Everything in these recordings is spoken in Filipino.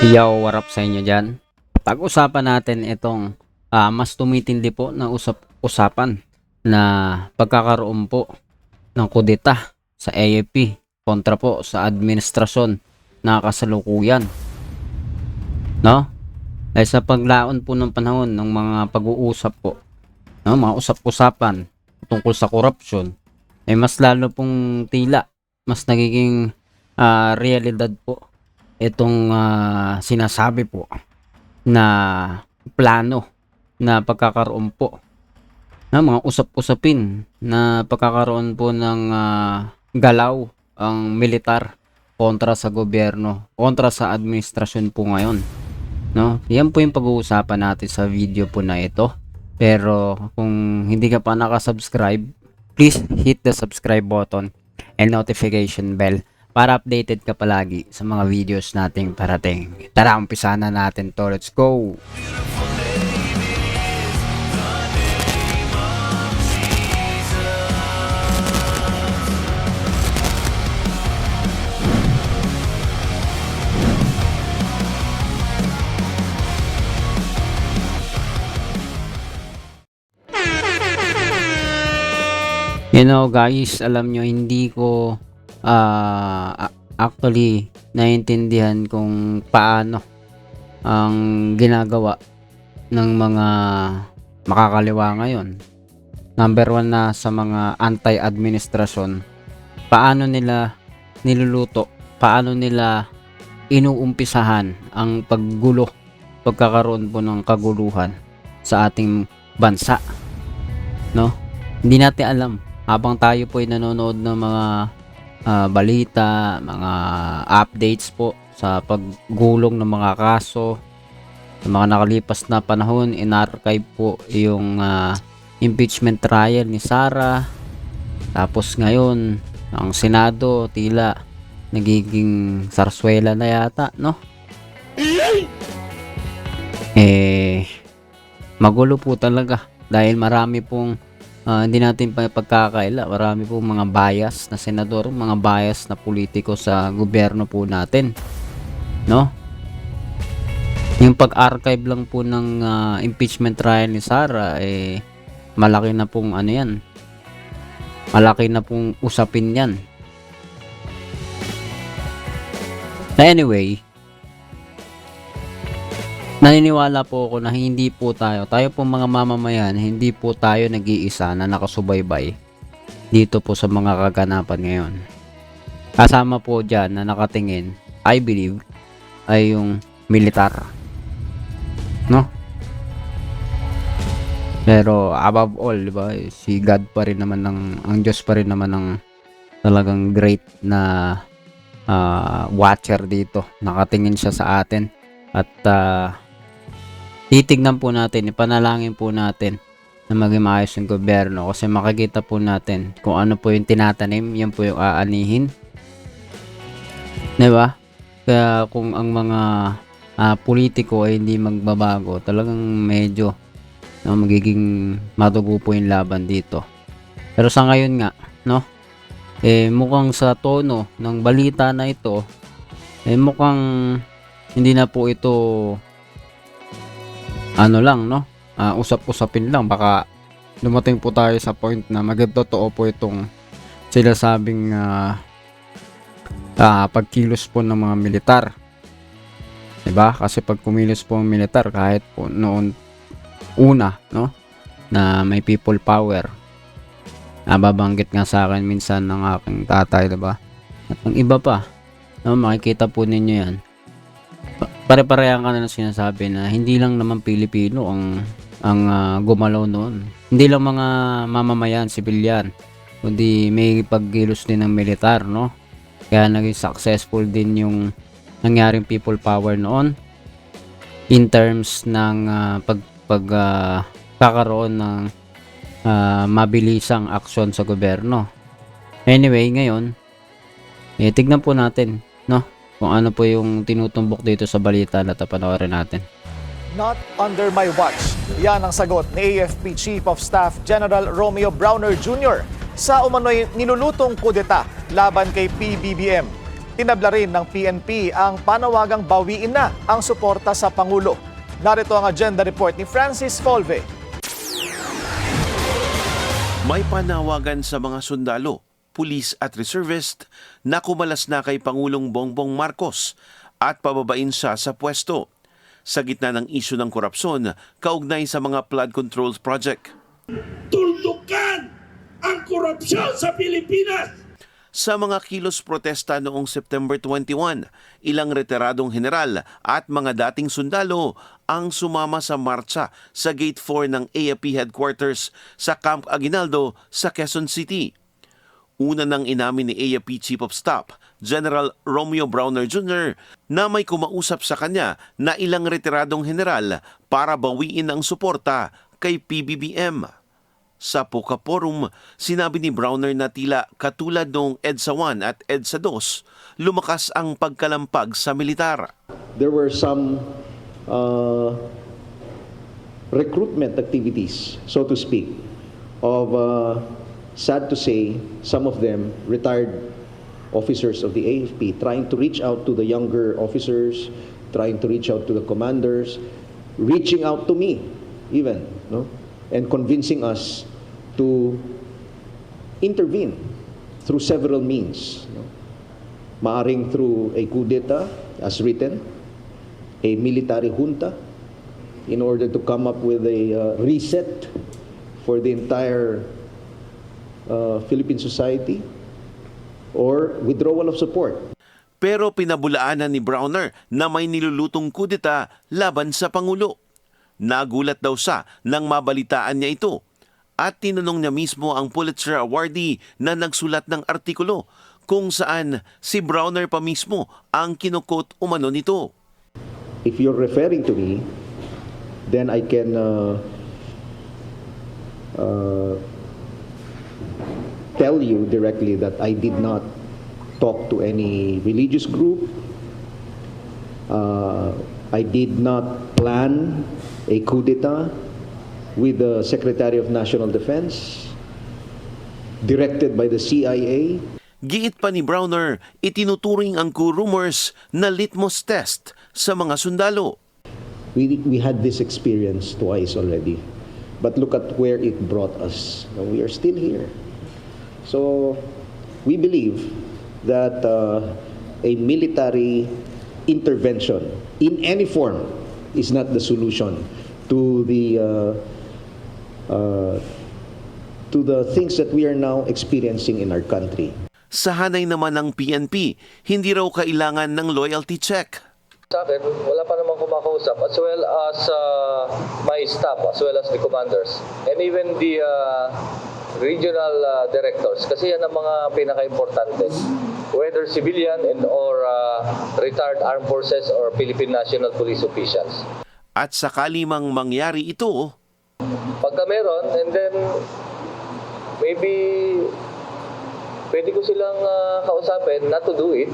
Yo, what up sa inyo dyan? Pag-usapan natin itong mas tumitindi po na usapan na pagkakaroon po ng kudeta sa AFP kontra po sa administrasyon na kasalukuyan. No? Dahil sa paglaon po ng panahon ng mga pag-uusap po, no? Mga usap-usapan tungkol sa korupsyon, ay mas lalo pong tila, mas nagiging realidad po itong sinasabi po na plano na pagkakaroon po ng mga usap-usapin na pagkakaroon po ng galaw ang militar kontra sa gobyerno, kontra sa administrasyon po ngayon. No? Yan po yung pag-uusapan natin sa video po na ito. Pero kung hindi ka pa nakasubscribe, please hit the subscribe button and notification bell para updated ka palagi sa mga videos nating parating. Tara, umpisa na natin to. Let's go! You know guys, alam nyo, hindi ko actually naiintindihan kung paano ang ginagawa ng mga makakaliwa ngayon. Number one na sa mga anti-administrasyon, paano nila niluluto, paano nila inuumpisahan ang paggulo, pagkakaroon po ng kaguluhan sa ating bansa. No? Hindi natin alam. Habang tayo po ay nanonood ng mga balita, mga updates po sa paggulong ng mga kaso, sa mga nakalipas na panahon, in-archive po yung impeachment trial ni Sara. Tapos ngayon, ang Senado tila nagiging sarswela na yata, no? Magulo po talaga dahil marami pong hindi natin pagkakaila, marami po mga bias na senador, mga bias na politiko sa gobyerno po natin, no? Yung pag-archive lang po ng impeachment trial ni Sara, malaki na pong ano yan, malaki na pong usapin yan. Na anyway, naniniwala po ako na hindi po tayo po mga mamamayan, hindi po tayo nag-iisa na nakasubaybay dito po sa mga kaganapan ngayon. Kasama po dyan na nakatingin, I believe, ay yung militar. No? Pero above all, diba, si God pa rin naman ang Diyos pa rin naman ang talagang great na watcher dito. Nakatingin siya sa atin at titignan po natin, ipanalangin po natin na maging maayos yung gobyerno kasi makikita po natin kung ano po yung tinatanim, yan po yung aanihin. Diba? Kaya kung ang mga politiko ay hindi magbabago, talagang medyo magiging madugo po yung laban dito. Pero sa ngayon nga, no? Mukhang sa tono ng balita na ito, mukhang hindi na po ito ano lang, no? Usap-usapin lang. Baka dumating po tayo sa point na magtotoo po itong sila sabing pagkilos po ng mga militar. Diba? Kasi pag kumilos po ang militar, kahit po noon una, no? Na may people power. Nababanggit nga sa akin minsan ng aking tatay, diba? At ang iba pa, no? Makikita po ninyo yan. Pare-parehan ka na sinasabi na hindi lang naman Pilipino ang gumalaw noon. Hindi lang mga mamamayan, sibilyan, kundi may paggilos din ng militar, no? Kaya naging successful din yung nangyaring people power noon in terms ng pagkakaroon ng mabilisang aksyon sa gobyerno. Anyway, ngayon, tignan po natin, no? Kung ano po yung tinutumbok dito sa balita na panoorin natin. Not under my watch. Yan ang sagot ni AFP Chief of Staff General Romeo Browner Jr. sa umano'y nilulutong kudeta laban kay PBBM. Tinabla rin ng PNP ang panawagang bawiin na ang suporta sa Pangulo. Narito ang agenda report ni Francis Folve. May panawagan sa mga sundalo, pulis at reservist na kumalas na kay Pangulong Bongbong Marcos at pababain siya sa pwesto sa gitna ng isyu ng korupsyon kaugnay sa mga flood control project. Tuldukan ang korupsyon sa Pilipinas! Sa mga kilos protesta noong September 21, ilang retiradong general at mga dating sundalo ang sumama sa marcha sa Gate 4 ng AFP headquarters sa Camp Aguinaldo sa Quezon City. Una nang inamin ni AFP Chief of Staff, General Romeo Browner Jr. na may kumausap sa kanya na ilang retiradong general para bawiin ang suporta kay PBBM. Sa POCA Forum, sinabi ni Browner na tila katulad noong EDSA 1 at EDSA 2, lumakas ang pagkalampag sa militar. There were some recruitment activities, so to speak, of, sad to say, some of them retired officers of the AFP trying to reach out to the younger officers, trying to reach out to the commanders, reaching out to me even, no? And convincing us to intervene through several means. No? Maaring through a coup d'etat as written, a military junta, in order to come up with a reset for the entire Philippine society, or withdrawal of support. Pero pinabulaanan ni Browner na may nilulutong kudeta laban sa Pangulo. Nagulat daw siya nang mabalitaan niya ito at tinanong niya mismo ang Pulitzer awardee na nagsulat ng artikulo kung saan si Browner pa mismo ang kinukot umano nito. If you're referring to me, then I can tell you directly that I did not talk to any religious group. I did not plan a coup d'etat with the Secretary of National Defense, directed by the CIA. Giit pa ni Browner, itinuturing ang coup rumors na litmus test sa mga sundalo. We had this experience twice already, but look at where it brought us. We are still here. So we believe that a military intervention in any form is not the solution to the things that we are now experiencing in our country. Sa hanay naman ng PNP, hindi raw kailangan ng loyalty check. Sa akin, wala pa namang kumakausap, as well as my staff, as well as the commanders, and even the regional directors, kasi yan ang mga pinaka-importante, whether civilian and or retired armed forces or Philippine National Police officials. At sakali mang mangyari ito, Pagka meron, and then maybe pwede ko silang kausapin not to do it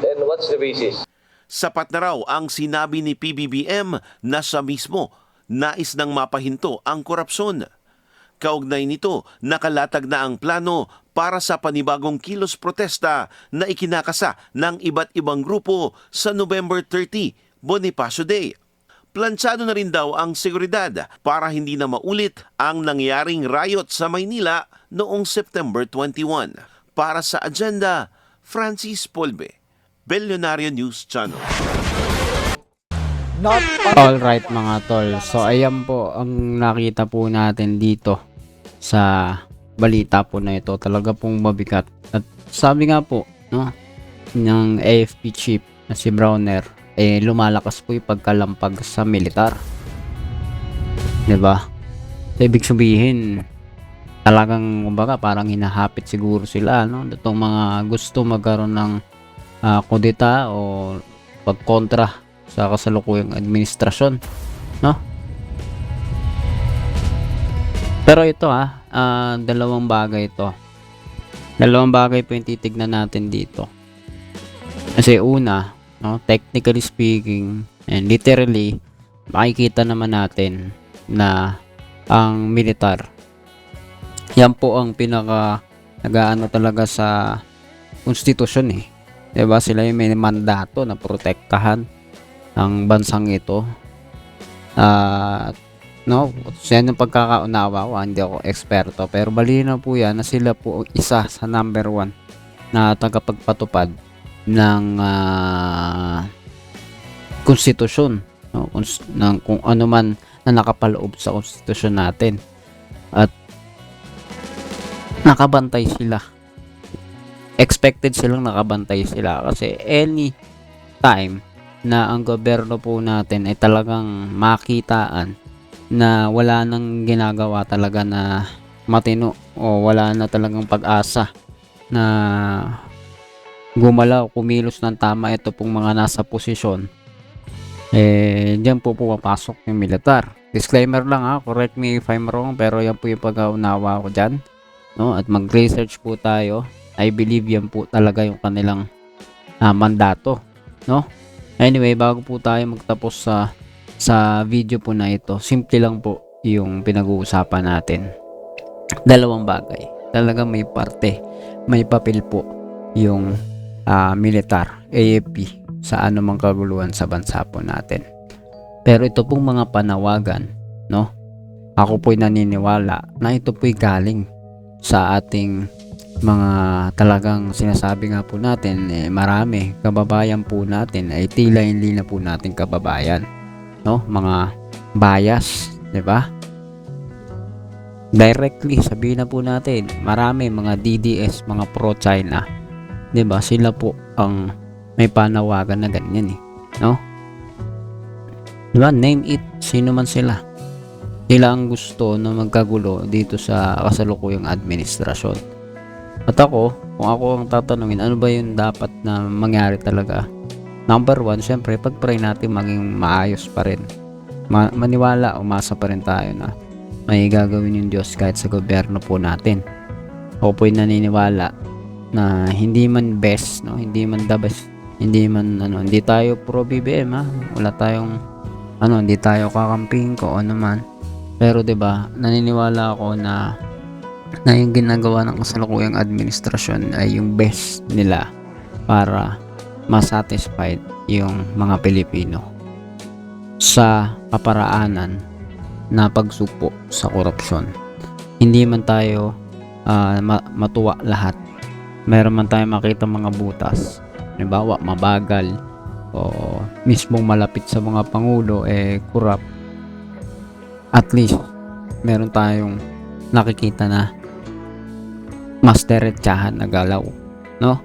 and what's the basis. sapat na raw ang sinabi ni PBBM na siya mismo nais nang mapahinto ang korupsyon. Kaugnay nito, nakalatag na ang plano para sa panibagong kilos protesta na ikinakasa ng iba't ibang grupo sa November 30, Bonifacio Day. Plantsado na rin daw ang seguridad para hindi na maulit ang nangyaring riot sa Maynila noong September 21. Para sa agenda, Francis Polbe, Bellionario News Channel. Alright mga tol, so ayan po ang nakita po natin dito sa balita po na ito. Talaga pong mabigat. At sabi nga po, no, ng AFP chief na si Browner, lumalakas po yung pagkalampag sa militar. 'Di ba? So, ibig sabihin, talagang kumbaga parang hinahapit siguro sila, no? Itong mga gusto magkaroon ng kudeta o pagkontra sa kasalukuyang administrasyon, no? Pero ito dalawang bagay ito. Dalawang bagay po yung titignan natin dito. Kasi una, no, technically speaking and literally, makikita naman natin na ang militar, yan po ang pinaka nagaano talaga sa konstitusyon eh. 'Di ba? Sila yung may mandato na protektahan ang bansang ito. At no, yan yung pagkakaunawa ko, hindi ako eksperto, pero malinaw po yan na sila po ang isa sa number 1 na tagapagpatupad ng konstitusyon, no? Ng kung ano man na nakapaloob sa konstitusyon natin. At nakabantay sila. Expected silang nakabantay sila kasi any time na ang gobyerno po natin ay talagang makitaan na wala nang ginagawa talaga na matino o wala na talagang pag-asa na gumalaw, kumilos ng tama ito pong mga nasa posisyon, diyan po pumapasok yung militar. Disclaimer lang ha, correct me if I'm wrong, pero yan po yung pag-unawa ko dyan, no? At mag-research po tayo. I believe yan po talaga yung kanilang mandato, no? Anyway, bago po tayo magtapos sa video po na ito, simple lang po yung pinag-uusapan natin. Dalawang bagay. Talagang may parte, may papel po yung militar, AFP, sa anumang kaguluhan sa bansa po natin. Pero ito pong mga panawagan, no? Ako po'y naniniwala na ito po'y galing sa ating mga talagang sinasabi nga po natin, marami kababayan po natin ay tila hindi na po natin kababayan, no? Mga bias, 'di ba? Directly sabihin na po natin, marami mga DDS, mga pro-China, 'di ba? Sila po ang may panawagan na ganyan no? 'Di ba? Name it, sino man sila. Sila ang gusto na magkagulo dito sa kasalukuyang administrasyon. At ako, kung ako ang tatanungin, ano ba yung dapat na mangyari talaga? Number 1, syempre, pag-pray natin maging maayos pa rin. Maniwala, umasa pa rin tayo na may gagawin yung Diyos kahit sa gobyerno po natin. Ako po'y naniniwala na hindi man best, no? Hindi man the best, hindi man, hindi tayo pro BBM, ha? Wala tayong, hindi tayo kakamping ko, ano man. Pero 'di ba, naniniwala ako na yung ginagawa ng kasalukuyang administrasyon ay yung best nila para masatisfied yung mga Pilipino sa kaparaanan na pagsupo sa korupsyon. Hindi man tayo matuwa lahat. Meron man tayo makita mga butas, halimbawa mabagal o mismong malapit sa mga pangulo corrupt. At least meron tayong nakikita na mas diretsahan na galaw, no?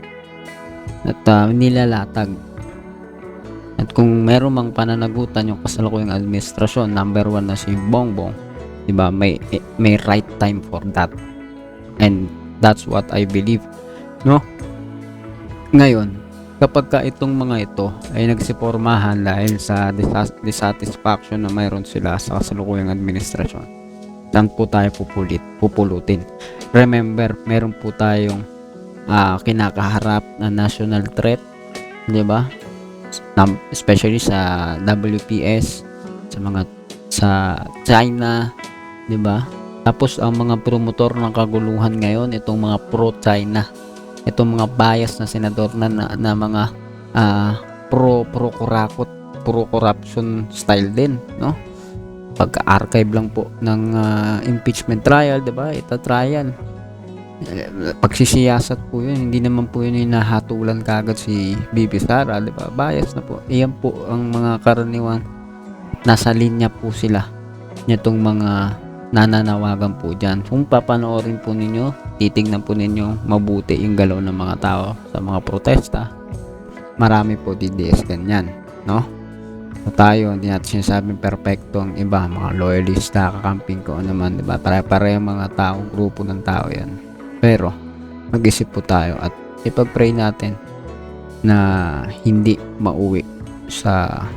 At nilalatag. At kung meron mang pananagutan yung kasalukuyang administrasyon, number 1 na si Bongbong, diba, may right time for that. And that's what I believe, no? Ngayon, kapag ka itong mga ito ay nagsipormahan dahil sa dissatisfaction na mayroon sila sa kasalukuyang administrasyon, saan po tayo pupulutin? Remember, meron po tayong kinakaharap na national threat, di ba? Especially sa WPS, sa China, di ba? Tapos ang mga promotor ng kaguluhan ngayon, itong mga pro-China, itong mga bias na senador na mga pro-corruption style din, no? Pagka-archive lang po ng impeachment trial, 'di ba? Ita-trial. Pagsisiyasat po 'yun, hindi naman po 'yun hinahatulan kagad si BP Sara, 'di ba? Bias na po. Iyan po ang mga karaniwang nasa linya po sila nitong mga nananawagan po diyan. Kung papanoorin po ninyo, titingnan po ninyo mabuti yung galaw ng mga tao sa mga protesta. Marami po DDS ganyan, no? So tayo, hindi natin sinasabing perfecto ang iba, mga loyalista, kakamping ko naman, diba? Pare-pareho mga tao, grupo ng tao yan. Pero, mag-isip po tayo at ipag-pray natin na hindi mauwi sa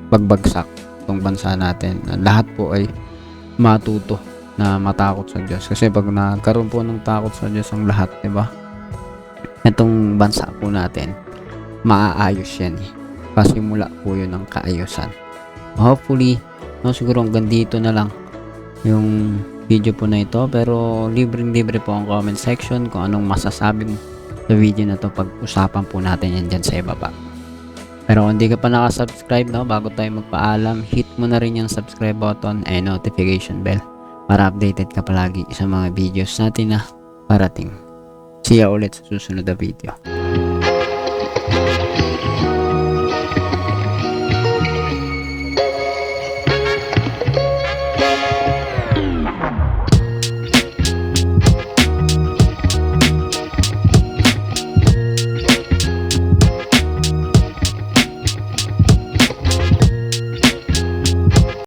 pagbagsak itong bansa natin. Lahat po ay matuto na matakot sa Diyos. Kasi pag nagkaroon po ng takot sa Diyos ang lahat, diba? Itong bansa po natin, maaayos yan pasimula po yun ng kaayusan. Hopefully, siguro hanggang dito na lang yung video po na ito, pero libre po ang comment section kung anong masasabi mo sa video na to, pag-usapan po natin yan dyan sa ibaba. Pero kung di ka pa nakasubscribe, no, bago tayo magpaalam, hit mo na rin yung subscribe button and notification bell para updated ka palagi sa mga videos natin na parating. See ya ulit sa susunod na video.